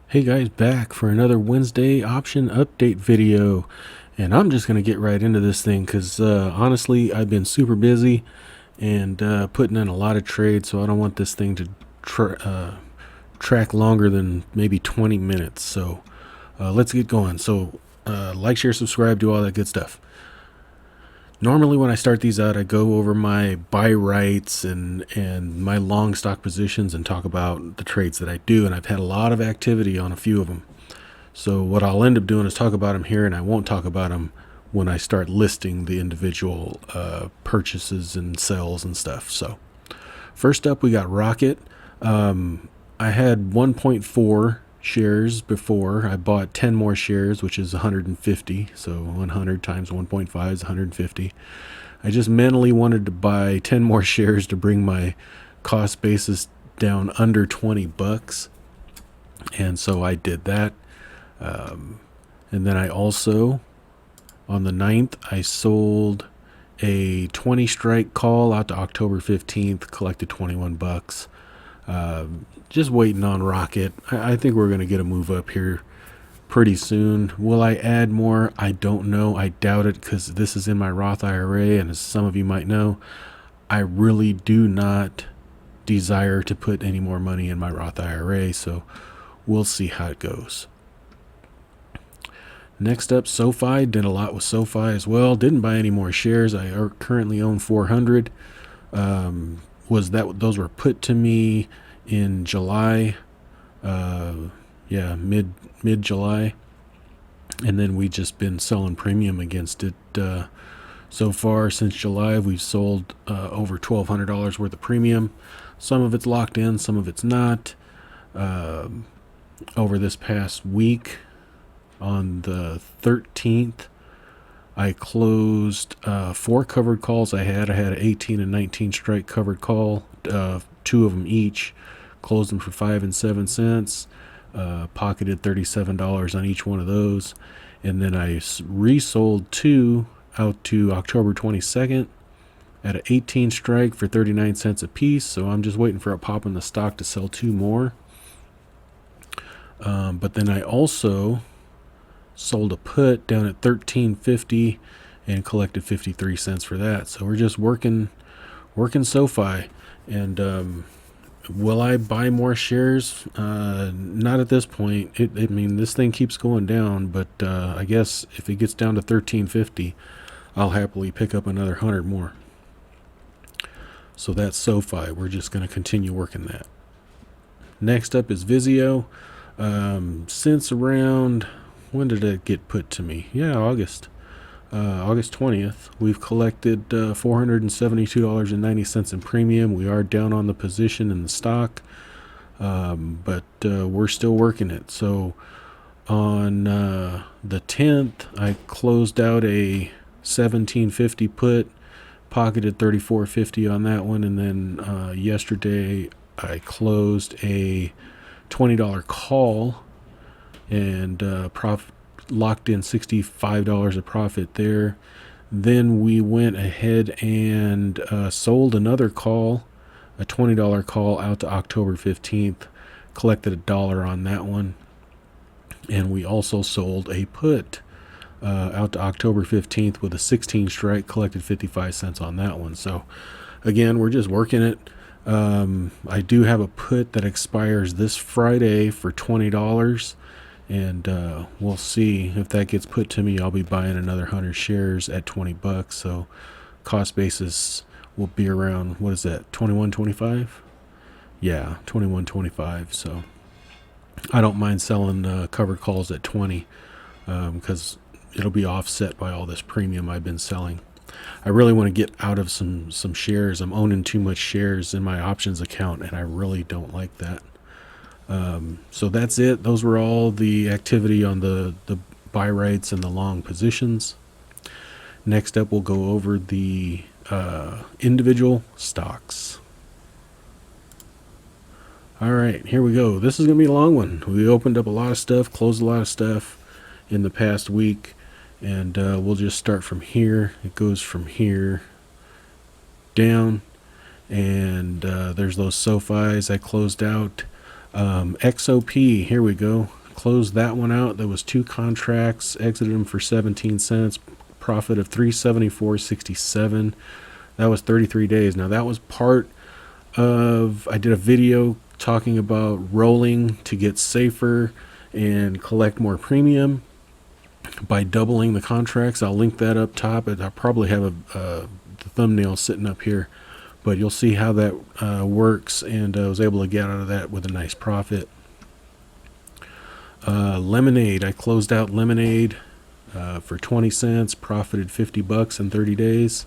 Hey guys, back for another Wednesday option update video. And I'm just going to get right into this thing because honestly, I've been super busy and putting in a lot of trades, so I don't want this thing to track longer than maybe 20 minutes. So let's get going. So like, share, subscribe, do all that good stuff. Normally when I start these out, I go over my buy rights and my long stock positions and talk about the trades that I do, and I've had a lot of activity on a few of them. So what I'll end up doing is talk about them here, and I won't talk about them when I start listing the individual purchases and sales and stuff. So first up, we got Rocket. I had 1.4 shares before. I bought 10 more shares, which is 150. So 100 times 1.5 is 150. I just mentally wanted to buy 10 more shares to bring my cost basis down under 20 bucks. And so I did that. And then I also, on the 9th, I sold a 20 strike call out to October 15th, collected 21 bucks. Just waiting on Rocket. I think we're going to get a move up here pretty soon. Will I add more? I don't know. I doubt it because this is in my Roth IRA, and as some of you might know, I really do not desire to put any more money in my Roth IRA, so we'll see how it goes. Next up, SoFi. Did a lot with SoFi as well. Didn't buy any more shares. I currently own 400. Those were put to me in July, mid July, and then we just been selling premium against it. So far since July, we've sold over $1,200 worth of premium. Some of it's locked in, some of it's not. Over this past week, on the 13th, I closed 4 covered calls. I had an 18 and 19 strike covered call, 2 of them each. Closed them for 5 and 7 cents. Pocketed $37 on each one of those, and then I resold 2 out to October 22nd at an 18 strike for 39 cents a piece. So I'm just waiting for a pop in the stock to sell 2 more. But then I also sold a put down at $13.50 and collected 53 cents for that. So we're just working SoFi. And will I buy more shares? Not at this point. I mean, this thing keeps going down, but I guess if it gets down to $13.50, I'll happily pick up another 100 more. So that's SoFi. We're just going to continue working that. Next up is Vizio. Since around, when did it get put to me? Yeah, August 20th. We've collected $472.90 in premium. We are down on the position in the stock, but we're still working it. So on the 10th, I closed out a $17.50 put, pocketed $34.50 on that one, and then yesterday I closed a $20 call and locked in $65 of profit there. Then we went ahead and sold another call, a $20 call out to October 15th, collected $1 on that one. And we also sold a put out to October 15th with a 16 strike, collected 55 cents on that one. So again, we're just working it. I do have a put that expires this Friday for $20, and we'll see if that gets put to me. I'll be buying another 100 shares at 20 bucks. So cost basis will be around, what is that, 21.25? Yeah, 21.25. So I don't mind selling covered calls at 20 because it'll be offset by all this premium I've been selling. I really want to get out of some shares. I'm owning too much shares in my options account, and I really don't like that. So that's it. Those were all the activity on the buy rights and the long positions. Next up, we'll go over the individual stocks. All right, here we go. This is going to be a long one. We opened up a lot of stuff, closed a lot of stuff in the past week, and we'll just start from here. It goes from here down, and there's those SoFis I closed out. XOP, here we go. closed that one out. There was 2 contracts, exited them for 17 cents, profit of 374.67. That was 33 days. Now that was part of, I did a video talking about rolling to get safer and collect more premium by doubling the contracts. I'll link that up top. I'll probably have the thumbnail sitting up here, but you'll see how that works, and I was able to get out of that with a nice profit. Lemonade, I closed out Lemonade for 20 cents, profited $50 in 30 days.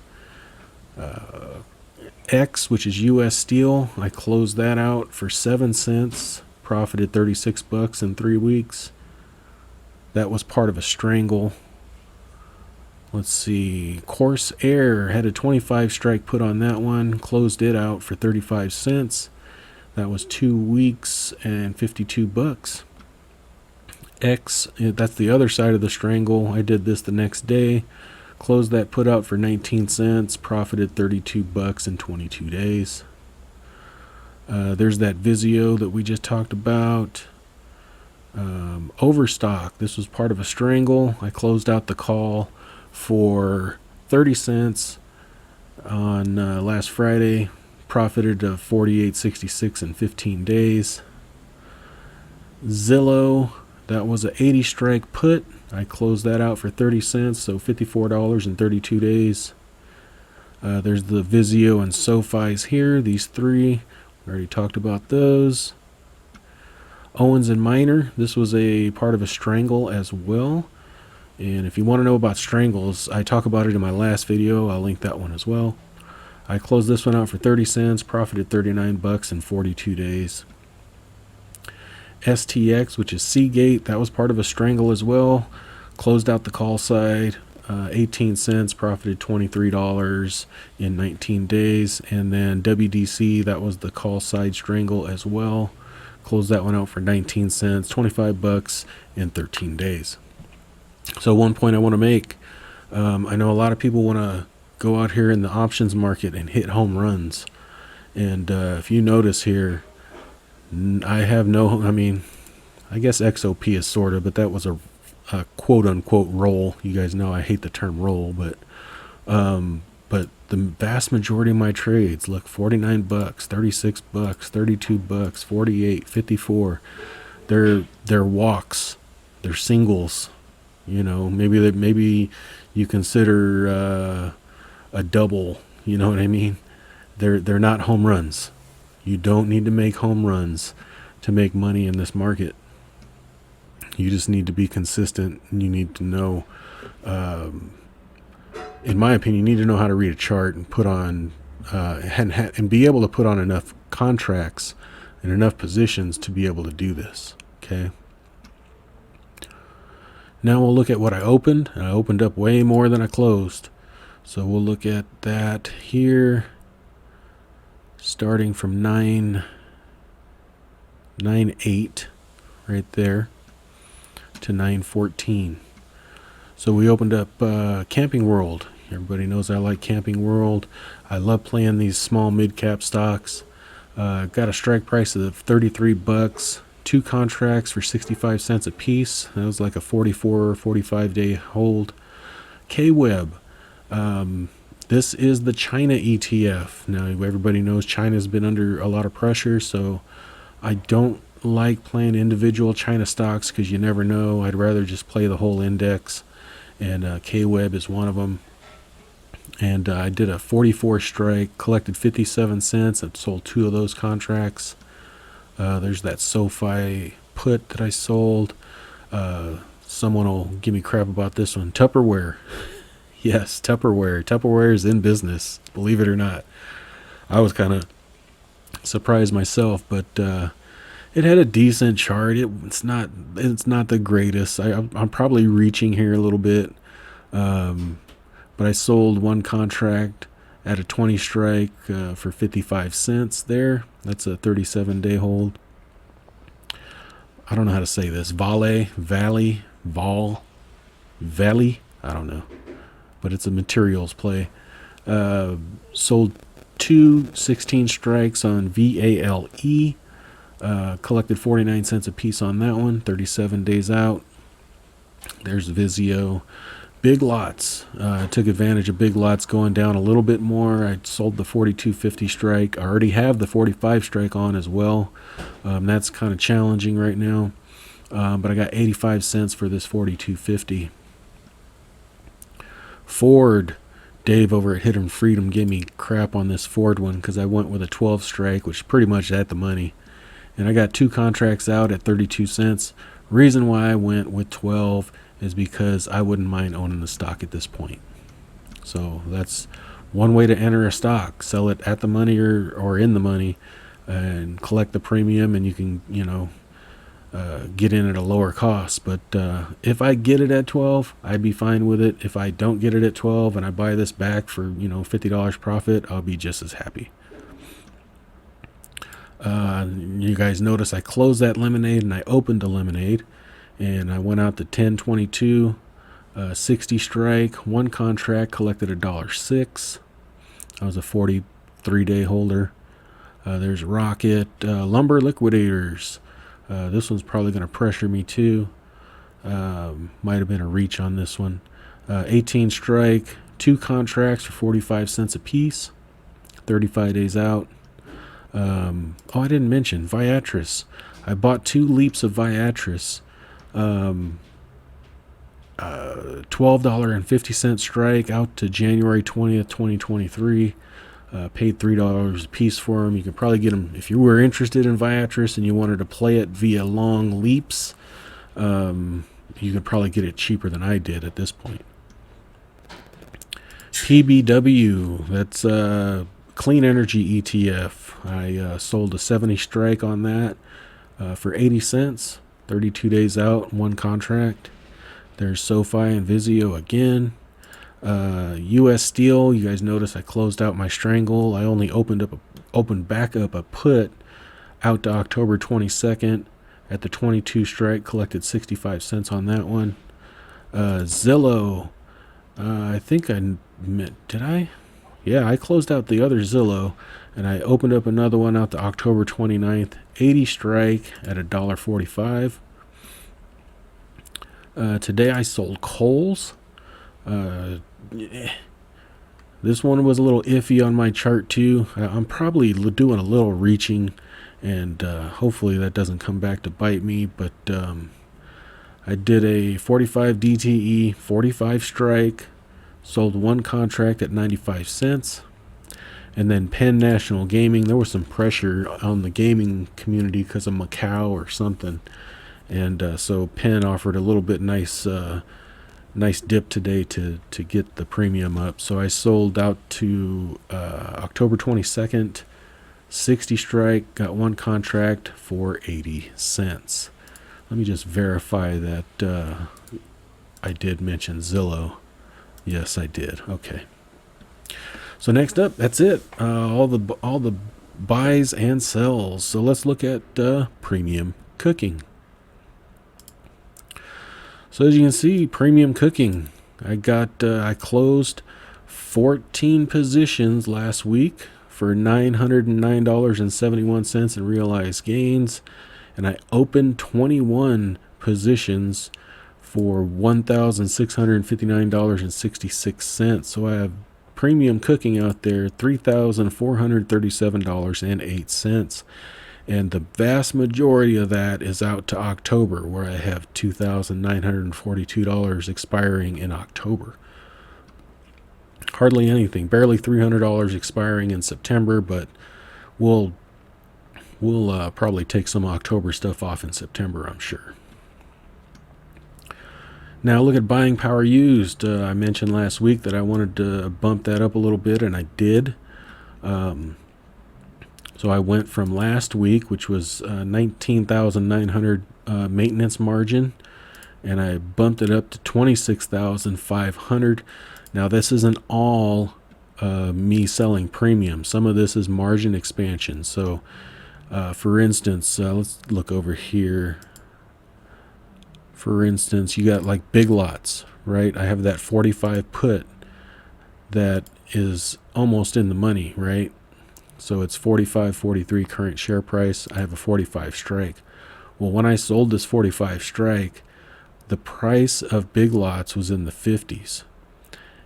X, which is US Steel, I closed that out for 7 cents, profited $36 in 3 weeks. That was part of a strangle. Let's see, Course Air had a 25 strike put on that one, closed it out for 35 cents. That was 2 weeks and $52. X, that's the other side of the strangle. I did this the next day, closed that put out for 19 cents, profited $32 in 22 days. There's that Vizio that we just talked about. Overstock, this was part of a strangle. I closed out the call for 30 cents on last Friday, profited $48.66 in 15 days. Zillow, that was an 80 strike put. I closed that out for 30 cents, so $54 in 32 days. There's the Vizio and SoFi's here, these 3. We already talked about those. Owens and Minor, this was a part of a strangle as well. And if you want to know about strangles, I talk about it in my last video. I'll link that one as well. I closed this one out for 30 cents, profited $39 in 42 days. STX, which is Seagate, that was part of a strangle as well. Closed out the call side, 18 cents, profited $23 in 19 days. And then WDC, that was the call side strangle as well. Closed that one out for 19 cents, $25 in 13 days. So one point I want to make, I know a lot of people want to go out here in the options market and hit home runs. And if you notice here, I have no, I mean, I guess XOP is sort of, but that was a quote-unquote roll. You guys know I hate the term roll, but the vast majority of my trades, look, $49, $36, $32, 48, 54. They're walks, they're singles. You know, maybe you consider a double. You know what I mean? They're not home runs. You don't need to make home runs to make money in this market. You just need to be consistent. You need to know, in my opinion, you need to know how to read a chart and put on, and be able to put on enough contracts and enough positions to be able to do this. Okay. Now we'll look at what I opened. I opened up way more than I closed. So we'll look at that here, starting from 9.8 right there to 9.14. So we opened up Camping World. Everybody knows I like Camping World. I love playing these small mid-cap stocks. Got a strike price of $33. 2 contracts for 65 cents a piece. That was like a 44 or 45 day hold. KWeb. This is the China ETF. Now everybody knows China's been under a lot of pressure, so I don't like playing individual China stocks because you never know. I'd rather just play the whole index, and KWeb is one of them. And I did a 44 strike, collected 57 cents. I sold 2 of those contracts. There's that SoFi put that I sold. Someone will give me crap about this one. Tupperware. Yes, Tupperware. Tupperware is in business, believe it or not. I was kind of surprised myself, but it had a decent chart. It's not the greatest. I'm probably reaching here a little bit, but I sold 1 contract at a 20 strike for 55 cents there. That's a 37-day hold. I don't know how to say this. Valley, I don't know. But it's a materials play. Sold 2 16 strikes on VALE. Collected 49 cents a piece on that one, 37 days out. There's Vizio. Big lots. Took advantage of big lots going down a little bit more. I sold the 42.50 strike. I already have the 45 strike on as well. That's kind of challenging right now. But I got 85 cents for this 42.50. Ford. Dave over at Hidden Freedom gave me crap on this Ford one because I went with a 12 strike, which is pretty much at the money. And I got 2 contracts out at 32 cents. Reason why I went with 12 is because I wouldn't mind owning the stock at this point. So that's one way to enter a stock. Sell it at the money or in the money and collect the premium, and you can, get in at a lower cost. But if I get it at 12, I'd be fine with it. If I don't get it at 12 and I buy this back for, $50 profit, I'll be just as happy. You guys notice I closed that lemonade and I opened a lemonade, and I went out to 10.22, 60 strike, 1 contract, collected $1.06. I was a 43-day holder. There's Rocket, Lumber Liquidators. This one's probably going to pressure me too. Might have been a reach on this one. 18 strike, 2 contracts for 45 cents a piece, 35 days out. I didn't mention Viatris. I bought 2 leaps of Viatris. $12.50 strike out to January 20th, 2023. Paid $3 a piece for them. You can probably get them if you were interested in Viatris and you wanted to play it via long leaps. You could probably get it cheaper than I did at this point. PBW, that's Clean Energy ETF. I sold a 70 strike on that for 80 cents, 32 days out, 1 contract. There's SoFi and Vizio again. U.S. Steel, you guys notice I closed out my strangle. I only opened back up a put out to October 22nd at the 22 strike, collected 65 cents on that one. Zillow, I think did I? Yeah, I closed out the other Zillow, and I opened up another one out to October 29th, 80 strike at $1.45. Today I sold Kohl's. This one was a little iffy on my chart too. I'm probably doing a little reaching, and hopefully that doesn't come back to bite me. But I did a 45 DTE, 45 strike, sold 1 contract at 95 cents. And then Penn National Gaming, there was some pressure on the gaming community because of Macau or something. And so Penn offered a little bit nice dip today to get the premium up. So I sold out to October 22nd, 60 strike, got 1 contract for 80 cents. Let me just verify that I did mention Zillow. Yes, I did. Okay. So next up, that's it. All the buys and sells. So let's look at premium cooking. So as you can see, premium cooking. I closed 14 positions last week for $909.71 in realized gains, and I opened 21 positions for $1,659.66. So I have premium cooking out there, $3,437.08. And the vast majority of that is out to October, where I have $2,942 expiring in October. Hardly anything, barely $300 expiring in September, but we'll probably take some October stuff off in September, I'm sure. Now look at buying power used. I mentioned last week that I wanted to bump that up a little bit, and I did. So I went from last week, which was 19,900 maintenance margin, and I bumped it up to 26,500. Now this isn't all me selling premium. Some of this is margin expansion. So for instance, let's look over here. For instance, you got like big lots, right? I have that 45 put that is almost in the money, right? So it's 45.43 current share price. I have a 45 strike. Well, when I sold this 45 strike, the price of Big Lots was in the 50s.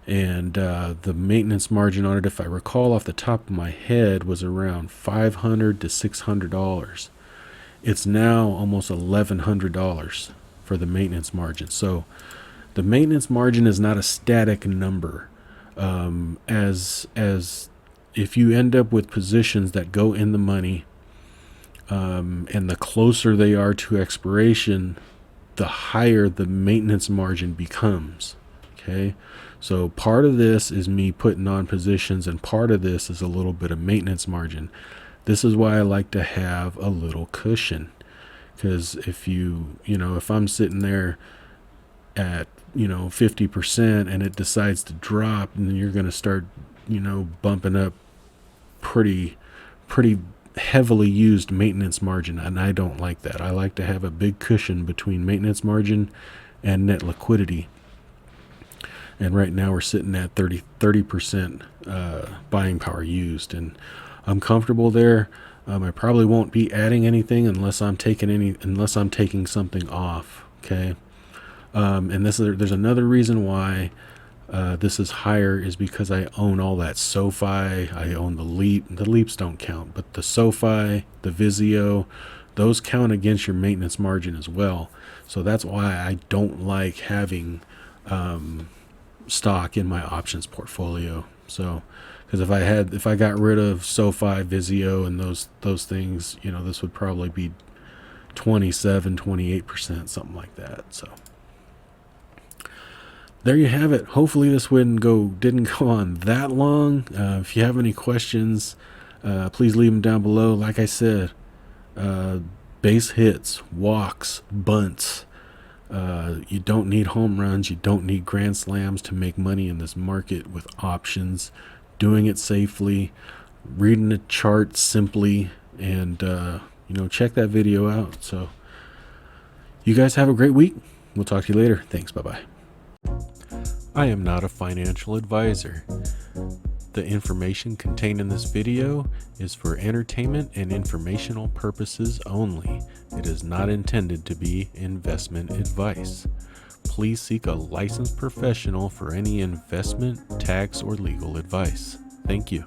And the maintenance margin on it, if I recall off the top of my head, was around $500 to $600. It's now almost $1,100 for the maintenance margin. So the maintenance margin is not a static number. As if you end up with positions that go in the money, and the closer they are to expiration, the higher the maintenance margin becomes. Okay, so part of this is me putting on positions, and part of this is a little bit of maintenance margin. This is why I like to have a little cushion, because if if I'm sitting there at 50% and it decides to drop, and then you're going to start bumping up pretty heavily used maintenance margin, and I don't like that. I like to have a big cushion between maintenance margin and net liquidity. And right now we're sitting at 30% buying power used, and I'm comfortable there. I probably won't be adding anything unless I'm taking something off. Okay. And there's another reason why this is higher, is because I own all that SoFi. I own the Leap. The Leaps don't count, but the SoFi, the Vizio, those count against your maintenance margin as well. So that's why I don't like having stock in my options portfolio. So, because if I got rid of SoFi, Vizio, and those things, this would probably be 28%, something like that. So there you have it. Hopefully this didn't go on that long. If you have any questions, please leave them down below. Like I said, base hits, walks, bunts. You don't need home runs. You don't need grand slams to make money in this market with options. Doing it safely, reading the chart simply, and check that video out. So you guys have a great week. We'll talk to you later. Thanks. Bye-bye. I am not a financial advisor. The information contained in this video is for entertainment and informational purposes only. It is not intended to be investment advice. Please seek a licensed professional for any investment, tax, or legal advice. Thank you.